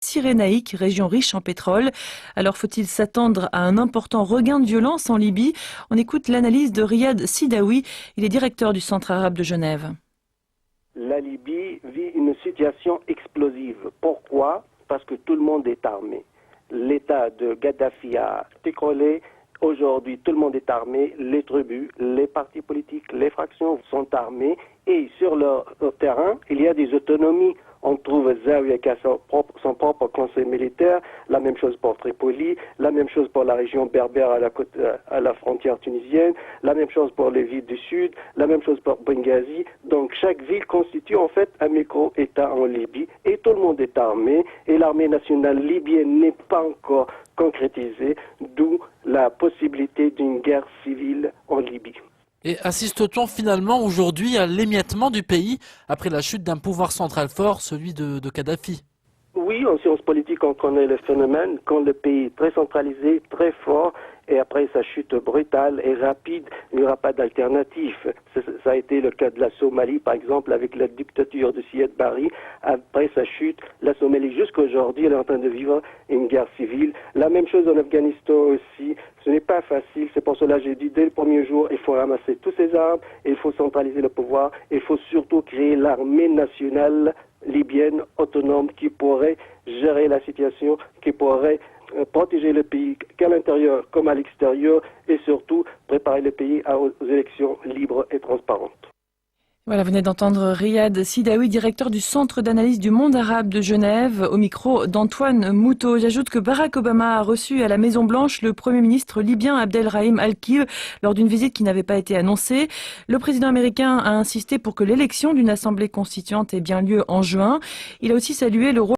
Cyrénaïque, région riche en pétrole. Alors faut-il s'attendre à un important regain de violence en Libye? On écoute l'analyse de Riyad Sidawi, il est directeur du Centre arabe de Genève. La Libye vit une situation explosive. Pourquoi? Parce que tout le monde est armé. L'État de Kadhafi a décollé. Aujourd'hui, tout le monde est armé. Les tribus, les partis politiques, les fractions sont armés. Et sur leur terrain, il y a des autonomies. On trouve Zawiya qui a son propre conseil militaire, la même chose pour Tripoli, la même chose pour la région berbère à la frontière tunisienne, la même chose pour les villes du sud, la même chose pour Benghazi. Donc chaque ville constitue en fait un micro-État en Libye et tout le monde est armé et l'armée nationale libyenne n'est pas encore concrétisée, d'où la possibilité d'une guerre civile en Libye. Et assiste-t-on finalement aujourd'hui à l'émiettement du pays après la chute d'un pouvoir central fort, celui de Kadhafi? Oui, en sciences politiques, on connaît le phénomène. Quand le pays est très centralisé, très fort, et après sa chute brutale et rapide, il n'y aura pas d'alternative. Ça a été le cas de la Somalie, par exemple, avec la dictature de Siad Barre. Après sa chute, la Somalie, jusqu'à aujourd'hui, elle est en train de vivre une guerre civile. La même chose en Afghanistan aussi. Ce n'est pas facile. C'est pour cela que j'ai dit, dès le premier jour, il faut ramasser tous ces armes, et il faut centraliser le pouvoir, et il faut surtout créer l'armée nationale libyenne autonome qui pourrait gérer la situation, qui pourrait protéger le pays qu'à l'intérieur comme à l'extérieur et surtout préparer le pays aux élections libres et transparentes. Voilà, vous venez d'entendre Riyad Sidawi, directeur du Centre d'analyse du monde arabe de Genève, au micro d'Antoine Moutot. J'ajoute que Barack Obama a reçu à la Maison-Blanche le Premier ministre libyen Abdelrahim Al-Kiir lors d'une visite qui n'avait pas été annoncée. Le président américain a insisté pour que l'élection d'une assemblée constituante ait bien lieu en juin. Il a aussi salué le rôle